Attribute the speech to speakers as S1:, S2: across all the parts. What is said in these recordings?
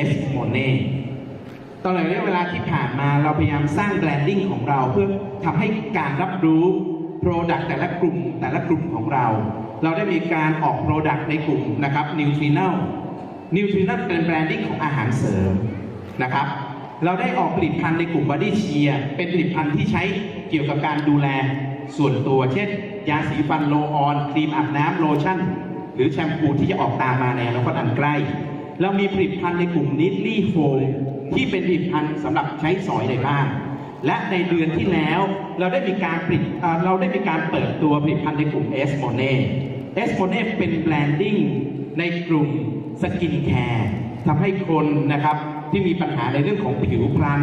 S1: S Monet ตลอดระยะเวลาที่ผ่านมาเราพยายามสร้างแบรนดิ้งของเราเพื่อทำให้การรับรู้ Product แต่ละกลุ่มของเราได้มีการออก Product ในกลุ่มนะครับ Nutritional เป็นแบรนดิ้งของอาหารเสริมนะครับเราได้ออกผลิตภัณฑ์ในกลุ่ม Body Cheer เป็นผลิตภัณฑ์ที่ใช้เกี่ยวกับการดูแลส่วนตัวเช่นยาสีฟันโลออนครีมอาบน้ำโลชั่นหรือแชมพูที่จะออกตามมาในอนาคตอันใกล้เรามีผลิตภัณฑ์ในกลุ่ม Neatly Home ที่เป็นผลิตภัณฑ์สำหรับใช้สอยในบ้านและในเดือนที่แล้วเราได้มีการเปิดตัวผลิตภัณฑ์ในกลุ่ม S Monet เป็นแบรนดิ้งในกลุ่มสกินแคร์ทำให้คนนะครับที่มีปัญหาในเรื่องของผิวพรรณ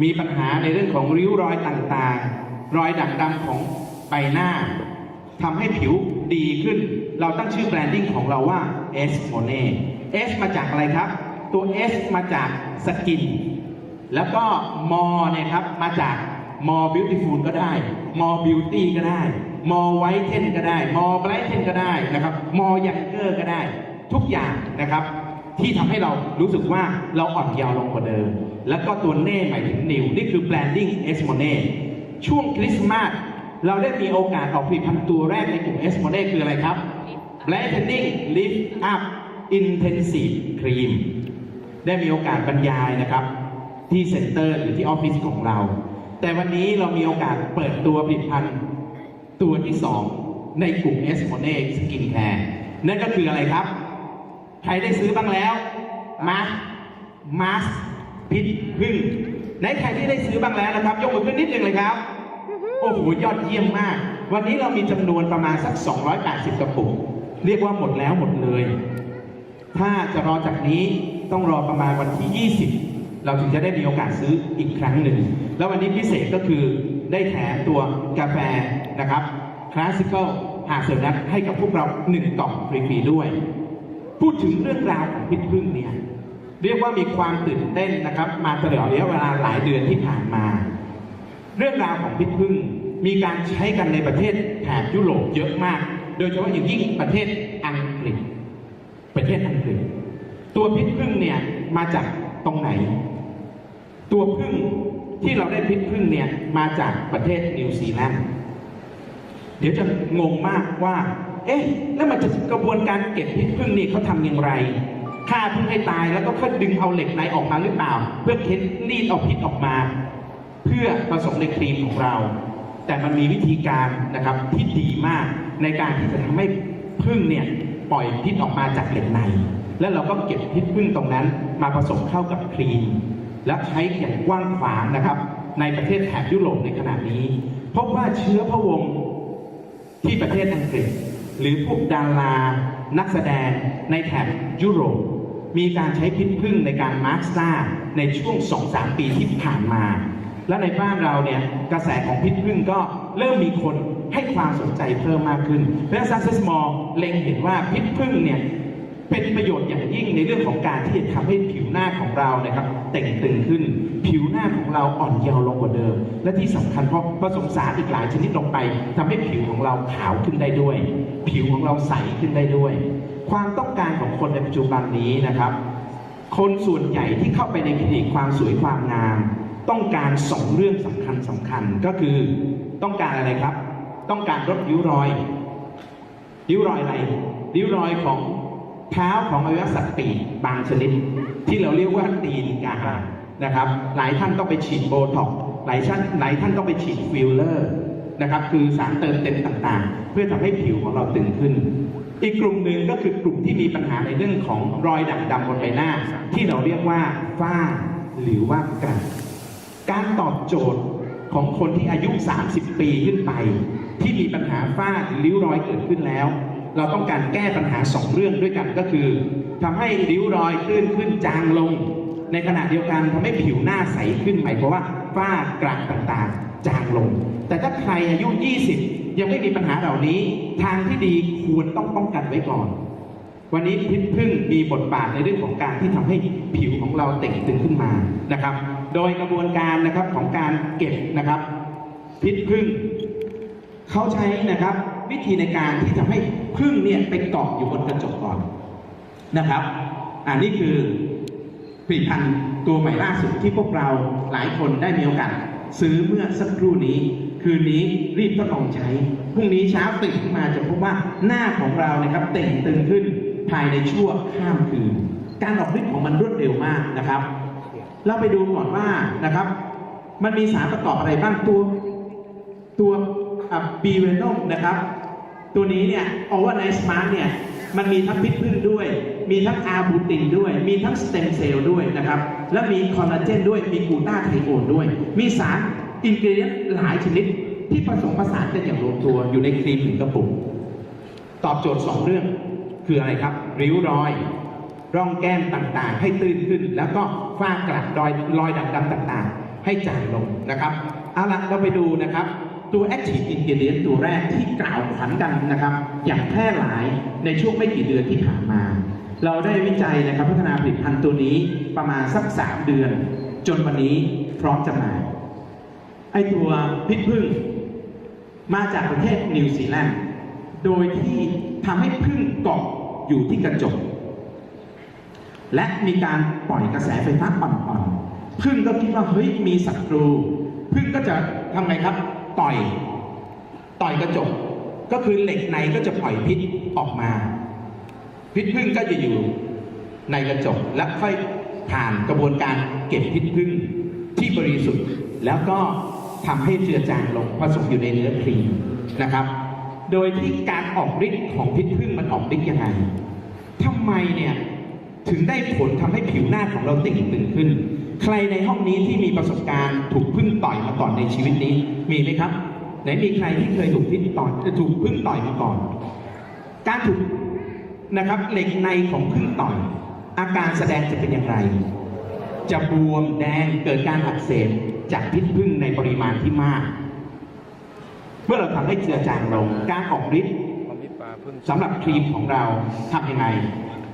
S1: มีปัญหาในเรื่องของริ้วรอยต่างๆรอยด่างดำของใบหน้าทำให้ผิวดีขึ้นเราตั้งชื่อแบรนดิ้งของเราว่า S Monet S มาจากอะไรครับตัว S มาจากสกินแล้วก็มอเนี่ยครับมาจาก more beautiful ก็ได้ more beauty ก็ได้ more whiten ก็ได้ more brighten ก็ได้นะครับ more younger ก็ได้ทุกอย่างนะครับที่ทำให้เรารู้สึกว่าเราอ่อนเยาว์ลงกว่าเดิมแล้วก็ตัวเน่หมายถึง new นี่คือ branding S Monet ช่วงคริสต์มาสเราได้มีโอกาสออกผลิตภัณฑ์ตัวแรกในกลุ่ม S Monet คืออะไรครับ brightening lift up intensive cream ได้มีโอกาสบรรยายนะครับที่เซ็นเตอร์หรือที่ออฟฟิศของเราแต่วันนี้เรามีโอกาสเปิดตัวผลิตภัณฑ์ตัวที่2ในกลุ่ม S Monet Skin Care นั่นก็คืออะไรครับใครได้ซื้อบ้างแล้วมาสพิษพึ่งไหนใครที่ได้ซื้อบ้างแล้วนะครับยกมือขึ้นนิดนึงเลยครับโอ้โหยอดเยี่ยมมากวันนี้เรามีจำนวนประมาณสัก280กระปุกเรียกว่าหมดแล้วหมดเลยถ้าจะรอจากนี้ต้องรอประมาณวันที่20เราถึงจะได้มีโอกาสซื้ออีกครั้งหนึ่งแล้ววันนี้พิเศษก็คือได้แถมตัวกาแฟนะครับ Classical Hazelnut ให้กับพวกเรา1 กล่องฟรีๆด้วยพูดถึงเรื่องราวของพิษผึ้งเนี่ยเรียกว่ามีความตื่นเต้นนะครับมาตลอดระยะเวลาหลายเดือนที่ผ่านมาเรื่องราวของพิษผึ้งมีการใช้กันในประเทศแถบยุโรปเยอะมากโดยเฉพาะอย่างยิ่งประเทศอังกฤษตัวพิษผึ้งเนี่ยมาจากตรงไหนตัวผึ้งที่เราได้พิษผึ้งเนี่ยมาจากประเทศนิวซีแลนด์เดี๋ยวจะงงมากว่าแล้วมันจะกระบวนการเก็บพิษผึ้งนี่เขาทำอย่างไรฆ่าผึ้งให้ตายแล้วก็ค่อยดึงเอาเหล็กในออกมาหรือเปล่าเพื่อเค้นรีดเอาพิษออกมาเพื่อผสมในครีมของเราแต่มันมีวิธีการนะครับที่ดีมากในการที่จะทำให้ผึ้งเนี่ยปล่อยพิษออกมาจากเหล็กในแล้วเราก็เก็บพิษผึ้งตรงนั้นมาผสมเข้ากับครีมและใช้อย่างกว้างขวางนะครับในประเทศแถบยุโรปในขณะนี้พบว่าเชื้อพระวงศ์ที่ประเทศอังกฤษหรือพวกดารานักแสดงในแถบยุโรปมีการใช้พิษผึ้งในการมาร์คซ่าในช่วง 2-3 ปีที่ผ่านมาและในบ้านเราเนี่ยกระแสของพิษผึ้งก็เริ่มมีคนให้ความสนใจเพิ่มมากขึ้นเพราะฉะนั้น Success Mall เล็งเห็นว่าพิษผึ้งเนี่ยเป็นประโยชน์อย่างยิ่งในเรื่องของการที่จะทำให้ผิวหน้าของเรานะครับเต่งตึงขึ้นผิวหน้าของเราอ่อนเยาว์ลงกว่าเดิมและที่สำคัญเพราะผสมสารอีกหลายชนิดลงไปทำให้ผิวของเราขาวขึ้นได้ด้วยผิวของเราใสขึ้นได้ด้วยความต้องการของคนในปัจจุบันนี้นะครับคนส่วนใหญ่ที่เข้าไปในคลินิกความสวยความงามต้องการ2เรื่องสำคัญก็คือต้องการอะไรครับต้องการลดริ้วรอยอะไรริ้วรอยของเท้าของอวัยวะสัตว์ปีกบางชนิดที่เราเรียกว่าตีนกานะครับหลายท่านต้องไปฉีดโบท็อกซ์หลายท่านต้องไปฉีดฟิลเลอร์นะครับคือสารเติมเต็มต่างๆเพื่อทำให้ผิวของเราตึงขึ้นอีกกลุ่มหนึ่งก็คือกลุ่มที่มีปัญหาในเรื่องของรอยด่างดำบนใบหน้าที่เราเรียกว่าฝ้าหรือว่ากระการตอบโจทย์ของคนที่อายุ30 ปีขึ้นไปที่มีปัญหาฝ้าหรือริ้วรอยเกิดขึ้นแล้วเราต้องการแก้ปัญหา2เรื่องด้วยกันก็คือทำให้ริ้วรอยตื้นขึ้นจางลงในขณะเดียวกันทำให้ผิวหน้าใสขึ้นหมายความว่าฝ้ากระต่างๆจางลงแต่ถ้าใครอายุ20ยังไม่มีปัญหาเหล่านี้ทางที่ดีควรต้องป้องกันไว้ก่อนวันนี้พิษผึ้งมีบทบาทในเรื่องของการที่ทำให้ผิวของเราเต่งตึงขึ้นมานะครับโดยกระบวนการนะครับของการเก็บนะครับพิษผึ้งเขาใช้นะครับวิธีในการที่ทำให้ผึ้งเนี่ยไปเกาะอยู่บนกระจกก่อนนะครับนี่คือ ผลิตภัณฑ์ตัวใหม่ล่าสุดที่พวกเราหลายคนได้มีโอกาสซื้อเมื่อสักครู่นี้คืนนี้รีบทดลองใช้พรุ่งนี้เช้าตื่นขึ้นมาจะพบว่าหน้าของเรานะครับเต่งตึงขึ้นภายในชั่วข้ามคืนการออกฤทธิ์ของมันรวดเร็วมากนะครับเราไปดูก่อนว่านะครับมันมีสารประกอบอะไรบ้างตัวบีเวนอมนะครับตัวนี้เนี่ยโอเวอร์ไนท์สมาร์ทเนี่ยมันมีทั้งพิษพึ่งด้วยมีทั้งอาร์บูตินด้วยมีทั้งสเต็มเซลล์ด้วยนะครับและมีคอลลาเจนด้วยมีกลูตาไทโอนด้วยมีสารอินกรีเดียนหลายชนิดที่ผสมผสานกันอย่างลงตัวอยู่ในครีม1 กระปุกตอบโจทย์2เรื่องคืออะไรครับริ้วรอยร่องแก้มต่างๆให้ตื้นขึ้นแล้วก็ฝ้ากระรอยดำๆต่างๆให้จางลงนะครับเอาละเราไปดูนะครับตัว Active Ingredient ตัวแรกที่กล่าวขวัญกันนะครับอย่างแพร่หลายในช่วงไม่กี่เดือนที่ผ่านมาเราได้วิจัยนะครับพัฒนาผลิตภัณฑ์ตัวนี้ประมาณสัก3 เดือนจนวันนี้พร้อมจำหน่ายไอตัวพิษผึ้งมาจากประเทศนิวซีแลนด์โดยที่ทำให้ผึ้งเกาะอยู่ที่กระจกและมีการปล่อยกระแสไฟฟ้าอ่อนๆผึ้งก็คิดว่าเฮ้ยมีศัตรูผึ้งก็จะทำไงครับต่อยกระจกก็คือเหล็กในก็จะปล่อยพิษออกมาพิษผึ้งก็จะอยู่ในกระจกและค่อยผ่านกระบวนการเก็บพิษผึ้งที่บริสุทธิ์แล้วก็ทำให้เจือจางลงผสมอยู่ในเนื้อครีมนะครับโดยที่การออกฤทธิ์ของพิษผึ้งมันออกฤทธิ์ยังไงทำไมเนี่ยถึงได้ผลทำให้ผิวหน้าของเราเต่งตึงขึ้นใครในห้องนี้ที่มีประสบการณ์ถูกผึ้งต่อยมาก่อนในชีวิตนี้มีไหมครับไหนมีใครที่เคยถูกผึ้งต่อยมาก่อนการถูกนะครับเหล็กในของผึ้งต่อยอาการแสดงจะเป็นอย่างไรจะบวมแดงเกิดการอักเสบจากพิษผึ้งในปริมาณที่มากเมื่อเราทำให้เจือจางลงการออกฤทธิ์สำหรับครีมของเราทำยังไง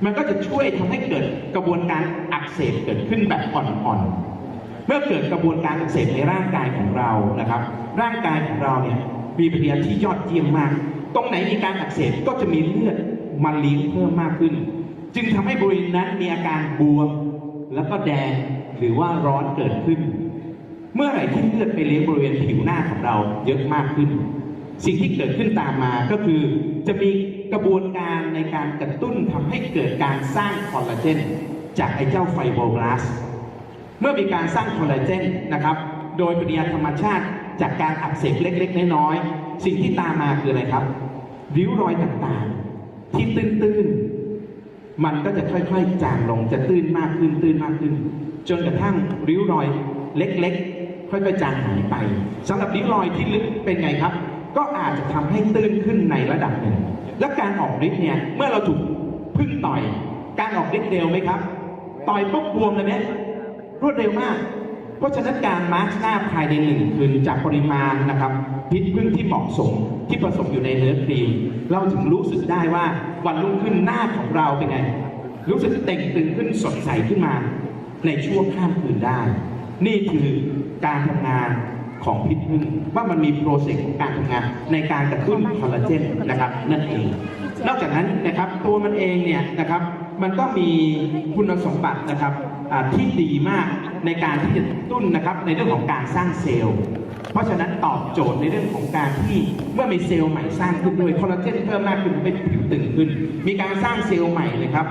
S1: มันก็จะช่วยทำให้เกิดกระบวนการอักเสบเกิดขึ้นแบบอ่อนๆเมื่อเกิดกระบวนการอักเสบในร่างกายของเรานะครับร่างกายของเราเนี่ยมีปฏิกิริยาที่ยอดเยี่ยมมากตรงไหนมีการอักเสบก็จะมีเลือดมาเลี้ยงเพิ่มมากขึ้นจึงทำให้บริเวณนั้นมีอาการบวมแล้วก็แดงหรือว่าร้อนเกิดขึ้นเมื่อไหร่ที่เลือดไปเลี้ยงบริเวณผิวหน้าของเราเยอะมากขึ้นสิ่งที่เกิดขึ้นตามมาก็คือจะมีกระบวนการในการกระตุ้นทำให้เกิดการสร้างคอลลาเจนจากไอ้เจ้าไฟโบบลาสต์เมื่อมีการสร้างคอลลาเจนนะครับโดยปฏิกิริยาธรรมชาติจากการอักเสบเล็กๆน้อยๆสิ่งที่ตามมาคืออะไรครับริ้วรอยต่างๆที่ตื้นๆมันก็จะค่อยๆจางลงจะตื้นมากขึ้นจนกระทั่งริ้วรอยเล็กๆค่อยๆจางหายไปสำหรับริ้วรอยที่ลึกเป็นไงครับก็อาจจะทำให้ตื้นขึ้นในระดับหนึ่งและการออกฤทธิ์เนี่ยเมื่อเราถูกผึ้งต่อยการออกฤทธิ์เร็วไหมครับต่อยปุ๊บบวมเลยเนี่ยรวดเร็วมากเพราะฉะนั้นการมาร์กหน้าภายใน1 คืนจากปริมาณนะครับพิษผึ้งที่เหมาะสมที่ผสมอยู่ในเนื้อครีมเราถึงรู้สึกได้ว่าวันรุ่งขึ้นหน้าของเราเป็นไงรู้สึกเต่งตึงขึ้นสดใสขึ้นมาในช่วงข้ามคืนได้นี่คือการทำงานของพิษผึ้งว่ามันมีโปรเซสของการทำงานในการกระตุ้นคอลลาเจนนะครับนั่นเองนอกจากนั้นนะครับตัวมันเองเนี่ยนะครับมันก็มีคุณสมบัตินะครับที่ดีมากในการที่จะกระตุ้นนะครับในเรื่องของการสร้างเซลล์เพราะฉะนั้นตอบโจทย์ในเรื่องของการที่เมื่อมีเซลล์ใหม่สร้างขึ้นด้วยคอลลาเจนเพิ่มมากขึ้นให้ผิวตึงขึ้นมีการสร้างเซลล์ใหม่นะครับ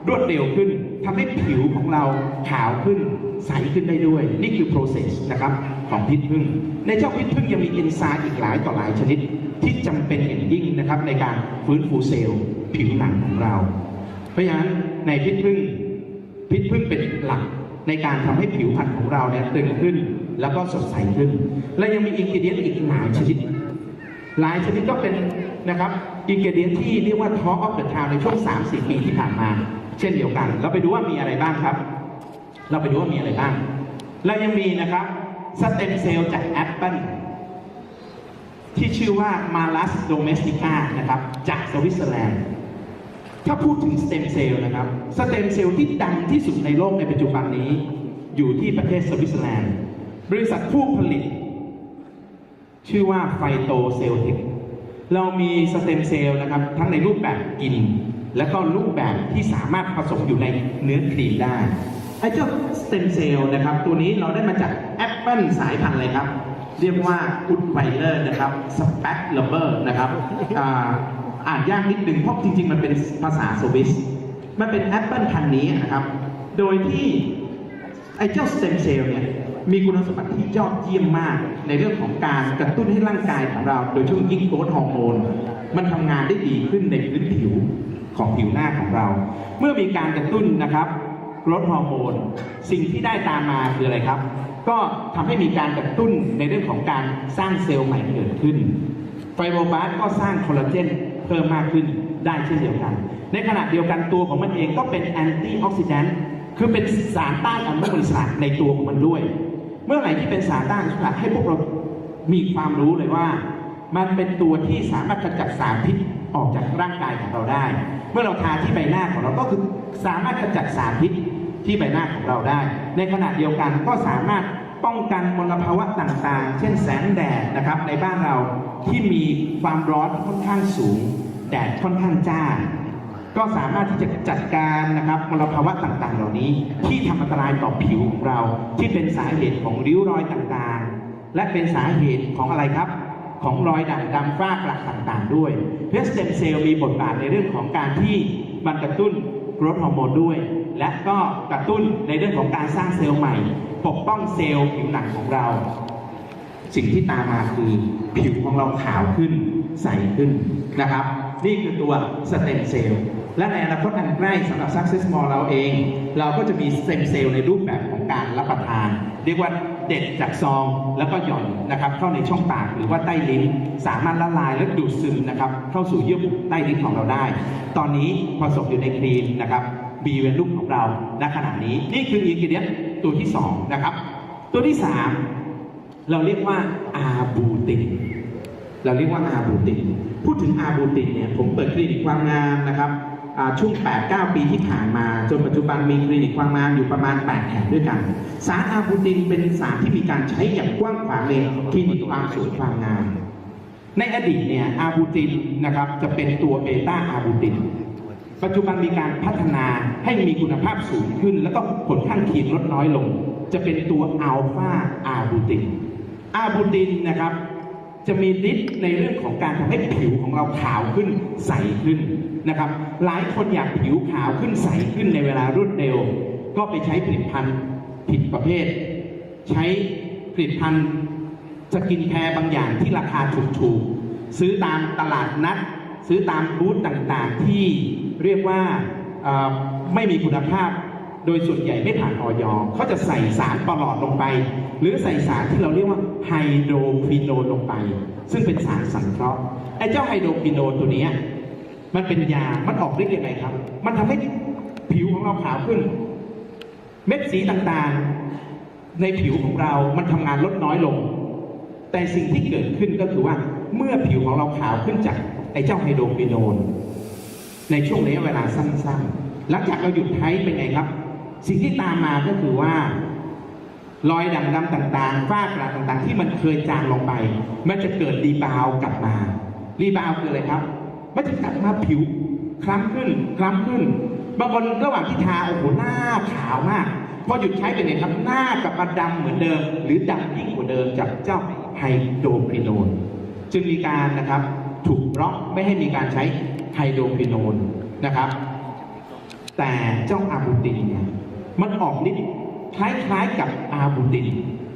S1: รวดเร็วขึ้นทำให้ผิวของเราขาวขึ้นใสขึ้นได้ด้วยนี่คือ process นะครับของพิษผึ้งในเจ้าพิษผึ้งยังมีเอนไซม์อีกหลายต่อหลายชนิดที่จำเป็นอย่างยิ่งนะครับในการฟื้นฟูเซลล์ผิวหนังของเราเพราะฉะนั้นในพิษผึ้งเป็นหลักในการทำให้ผิวพรรณของเราเนี่ยตึงขึ้นแล้วก็สดใสขึ้นและยังมีอินกรีเดียนอีกหลายชนิดก็เป็นนะครับอินกรีเดียนที่เรียกว่า Talk of the Town ในช่วง 3-4 ปีที่ผ่านมาเช่นเดียวกันเราไปดูว่ามีอะไรบ้างครับเรายังมีนะครับสเต็มเซลล์จากแอปเปิลที่ชื่อว่า Malus domestica นะครับจากสวิตเซอร์แลนด์ถ้าพูดถึงสเต็มเซลล์นะครับสเต็มเซลล์ที่ดังที่สุดในโลกในปัจจุบันนี้อยู่ที่ประเทศสวิตเซอร์แลนด์บริษัทผู้ผลิตชื่อว่าไฟโตเซลเทคเรามีสเต็มเซลล์นะครับทั้งในรูปแบบกินและก็รูปแบบที่สามารถผสมอยู่ในเนื้อครีมได้ ไอ้เจ้าสเต็มเซลล์นะครับตัวนี้เราได้มาจากแอปเปิลสายพันธุ์อะไรครับเรียกว่าอุดไวเลอร์นะครับสเปกเลเบอร์นะครับอ่านยากนิดนึงเพราะจริงๆมันเป็นภาษาสวิสมันเป็นแอปเปิลพันธุ์นี้นะครับโดยที่ไอ้เจ้าสเต็มเซลล์เนี่ยมีคุณสมบัติที่ยอดเยี่ยมมากในเรื่องของการกระตุ้นให้ร่างกายของเราโดยเฉพาะยิ่งโกรทฮอร์โมนมันทำงานได้ดีขึ้นในพื้นผิวของผิวหน้าของเราเมื่อมีการกระตุ้นนะครับโกรทฮอร์โมนสิ่งที่ได้ตามมาคืออะไรครับก็ทำให้มีการกระตุ้นในเรื่องของการสร้างเซลล์ใหม่เกิดขึ้นไฟโบบลาสต์ก็สร้างคอลลาเจนเพิ่มมากขึ้นได้เช่นเดียวกันในขณะเดียวกันตัวของมันเองก็เป็นแอนตี้ออกซิแดนต์คือเป็นสารต้านอนุมูลอิสระในตัวของมันด้วยเมื่อไหร่ที่เป็นสารต้านอนุมูลอิสระให้พวกเรามีความรู้เลยว่ามันเป็นตัวที่สามารถขจัดสารพิษออกจากร่างกายของเราได้เมื่อเราทาที่ใบหน้าของเราก็คือสามารถขจัดสารพิษที่ใบหน้าของเราได้ในขณะเดียวกันก็สามารถป้องกันมลภาวะต่างๆเช่นแสงแดดนะครับในบ้านเราที่มีความร้อนค่อนข้างสูงแดดค่อนข้างจ้าก็สามารถที่จะจัดการนะครับมลภาวะต่างๆเหล่านี้ที่ทำอันตรายต่อผิวของเราที่เป็นสาเหตุของริ้วรอยต่างๆและเป็นสาเหตุของอะไรครับของรอยด่างดำฝ้ากระต่างๆด้วยเพราะสเต็มเซลล์มีบทบาทในเรื่องของการที่มันกระตุ้นโกรทฮอร์โมนด้วยและก็กระตุ้นในเรื่องของการสร้างเซลล์ใหม่ปกป้องเซลล์ผิวหนังของเราสิ่งที่ตามมาคือผิวของเราขาวขึ้นใสขึ้นนะครับนี่คือตัวสเต็มเซลล์และในอนาคตอันใกล้สำหรับ Success Mall เราเองเราก็จะมีสเต็มเซลล์ในรูปแบบของการรับประทานเรียกว่าเด็ดจากซองแล้วก็หย่อนนะครับเข้าในช่องปากหรือว่าใต้ลิ้นสามารถละลายและดูดซึมนะครับเข้าสู่เยื่อบุใต้ลิ้นของเราได้ตอนนี้ผสมอยู่ในครีมนะครับบีเวนลุ่มของเราณขณะนี้นี่คืออินกิเดียนตัวที่2นะครับตัวที่3เราเรียกว่าอาบูตินเราเรียกว่าอาบูตินพูดถึงอาบูตินเนี่ยผมเปิดคลินิกความงามนะครับช่วง 8-9 ปีที่ผ่านมาจนปัจจุบันมีคลินิกความงามอยู่ประมาณ8 แห่งด้วยกันสารอาบูตินเป็นสารที่มีการใช้อย่างกว้างขวางในคลินิกความสวยความงามในอดีตเนี่ยอาบูตินนะครับจะเป็นตัวเบต้าอาบูตินปัจจุบันมีการพัฒนาให้มีคุณภาพสูงขึ้นแล้วก็ผลข้างเคียงลดน้อยลงจะเป็นตัวอัลฟาอาบูตินอาบูตินนะครับจะมีฤทธิ์ในเรื่องของการทำให้ผิวของเราขาวขึ้นใสขึ้นนะครับหลายคนอยากผิวขาวขึ้นใสขึ้นในเวลารวดเร็วก็ไปใช้ผลิตภัณฑ์ผิดประเภทใช้ผลิตภัณฑ์สกินแคร์บางอย่างที่ราคาถูกๆซื้อตามตลาดนัดซื้อตามบูธต่างๆที่เรียกว่าไม่มีคุณภาพโดยส่วนใหญ่ไม่ผ่านอย.เขาจะใส่สารปลอดลงไปหรือใส่สารที่เราเรียกว่าไฮโดรควิโนนลงไปซึ่งเป็นสารสังเคราะห์ไอ้เจ้าไฮโดรควิโนนตัวนี้มันเป็นยามันออกฤทธิ์ยังไงครับมันทำให้ผิวของเราขาวขึ้นเม็ดสีต่างๆในผิวของเรามันทำงานลดน้อยลงแต่สิ่งที่เกิดขึ้นก็คือว่าเมื่อผิวของเราขาวขึ้นจากไอ้เจ้าไฮโดรควิโนนในช่วงระยะเวลาสั้นๆหลังจากเราหยุดใช้เป็นไงครับสิ่งที่ตามมาก็คือว่ารอยด่างดำต่างๆฝ้ากระต่างๆที่มันเคยจางลงไปมันจะเกิดรีบาวกลับมารีบาวคืออะไรครับมันจะกลับมาผิวคล้ำขึ้นบางคนระหว่างที่ทาโอ้โหหน้าขาวมากพอหยุดใช้เป็นไงครับหน้ากลับมาดำเหมือนเดิมหรือดำยิ่งกว่าเดิมจากเจ้าไฮโดรควิโนนจึงมีการนะครับถูกบล็อกไม่ให้มีการใช้ไฮโดรควิโนนนะครับแต่เจ้าอาบูตินเนี่ยมันออกฤทธิ์คล้ายๆกับอาบูติน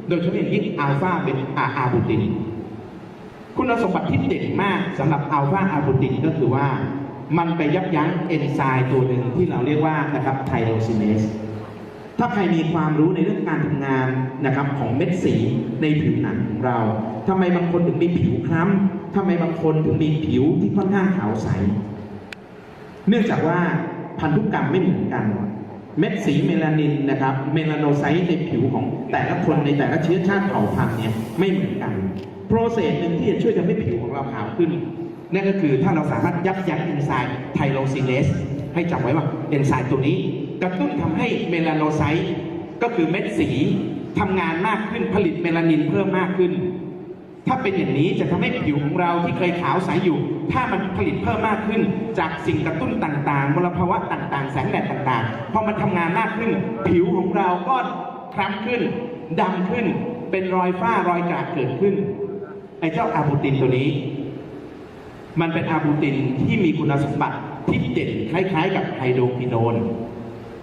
S1: โดยเฉพาะอย่างยิ่งอัลฟาเป็นอาบูตินคุณสมบัติที่เด่นมากสำหรับอัลฟาอาบูตินก็คือว่ามันไปยับยั้งเอนไซม์ตัวหนึ่งที่เราเรียกว่านะครับไทโรซินเนสถ้าใครมีความรู้ในเรื่องการทำงานนะครับของเม็ดสีในผิวหนังของเราทำไมบางคนถึงมีผิวคล้ำทำไมบางคนถึงมีผิวที่ค่อนข้างขาวใสเนื่องจากว่าพันธุกรรมไม่เหมือนกันเม็ดสีเมลานินนะครับเมลาโนไซต์ในผิวของแต่ละคนในแต่ละเชื้อชาติเผ่าพันธุ์เนี่ยไม่เหมือนกันโปรเซสหนึ่งที่จะช่วยทำให้ผิวของเราขาวขึ้นนั่นก็คือถ้าเราสามารถยับยั้งเอนไซม์ไทโรซินเนสให้จำไว้ว่าเอนไซม์ตัวนี้กระตุ้นทำให้เมลาโนไซต์ก็คือเม็ดสีทำงานมากขึ้นผลิตเมลานินเพิ่มมากขึ้น ถ้าเป็นอย่างนี้จะทำให้ผิวของเราที่เคยขาวใสอยู่ ถ้ามันผลิตเพิ่มมากขึ้นจากสิ่งกระตุ้นต่างๆมลภาวะต่างๆแสงแดดต่างๆพอมันทำงานมากขึ้นผิวของเราก็คล้ำขึ้นดำขึ้นเป็นรอยฝ้ารอยกระเกิดขึ้นไอ้เจ้าอาบูตินตัวนี้มันเป็นอาบูตินที่มีคุณสมบัติที่เด่นคล้ายๆกับไฮโดรควิโนน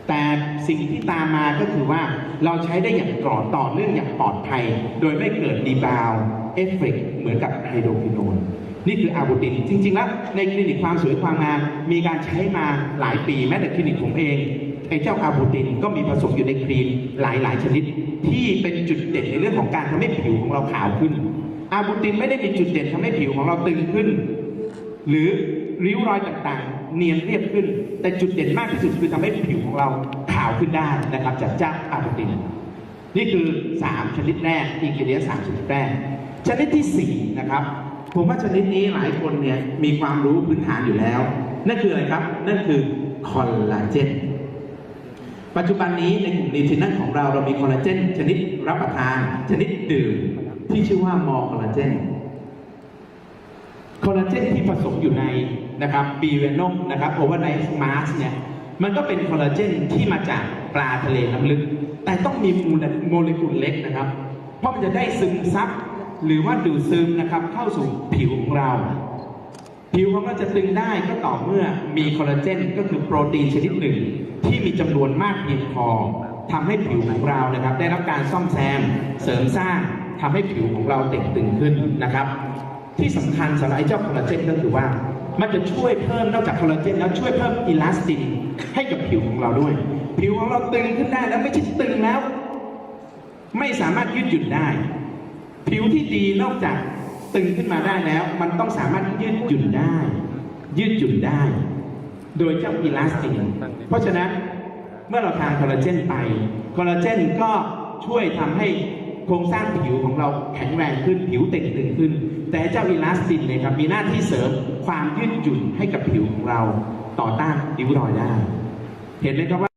S1: แต่สิ่งที่ตามมาก็คือว่าเราใช้ได้อย่างต่อเนื่องอย่างปลอดภัยโดยไม่เกิดดีบาวเอฟเฟกต์เหมือนกับไฮโดรควิโนนนี่คืออาบูตินจริงๆแล้วในคลินิกความสวยความงามมีการใช้มาหลายปีแม้แต่คลินิกผมเองไอ้เจ้าอาบูตินก็มีผสมอยู่ในครีมหลายชนิดที่เป็นจุดเด่นในเรื่องของการทำให้ผิวของเราขาวขึ้นอาบูตินไม่ได้มีจุดเด่นทำให้ผิวของเราตึงขึ้นหรือริ้วรอยต่างๆเนียนเรียบขึ้นแต่จุดเด่นมากที่สุดคือทำให้ผิวของเราขาวขึ้นได้นะครับจากเจ้าอาบูตินนี่คือ3ชนิดแรกอินกิเดีย3ชนิดแรกชนิดที่4นะครับผมว่าชนิดนี้หลายคนเนี่ยมีความรู้พื้นฐานอยู่แล้วนั่นคืออะไรครับนั่นคือคอลลาเจนปัจจุบันนี้ในกลุ่มนิวทริชั่นของเรามีคอลลาเจนชนิดรับประทานชนิดดื่มที่ชื่อว่ามอคอลลาเจนคอลลาเจนที่ผสมอยู่ในนะครับบีเวนอมนะครับโอเวอร์ไนท์มาร์สเนี่ยมันก็เป็นคอลลาเจนที่มาจากปลาทะเลน้ำลึกแต่ต้องมีโมเลกุลเล็กนะครับเพราะมันจะได้ซึมซับหรือว่าดูดซึมนะครับเข้าสู่ผิวของเราผิวของเราจะตึงได้ก็ต่อเมื่อมีคอลลาเจนก็คือโปรตีนชนิดหนึ่งที่มีจำนวนมากเพียงพอทำให้ผิวของเรานะครับได้รับการซ่อมแซมเสริมสร้างทำให้ผิวของเราเต่งตึงขึ้นนะครับที่สำคัญสำหรับไอ้เจ้าคอลลาเจนก็คือว่ามันจะช่วยเพิ่มนอกจากคอลลาเจนแล้วช่วยเพิ่มอิลาสตินให้กับผิวของเราด้วยผิวของเราตึงขึ้นได้แล้วไม่ใช่ตึงแล้วไม่สามารถยืดหยุ่นได้ผิวที่ดีนอกจากตึงขึ้นมาได้แล้วมันต้องสามารถยืดหยุ่นได้โดยเจ้าอิลาสตินเพราะฉะนั้นเมื่อเราทานคอลลาเจนไปคอลลาเจนก็ช่วยทำให้โครงสร้างผิวของเราแข็งแรงขึ้นผิวเต่งตึงขึ้นแต่เจ้าอิลาสตินเนี่ยครับมีหน้าที่เสริมความยืดหยุ่นให้กับผิวของเราต่อต้านริ้วรอยได้เห็นไหมครับว่า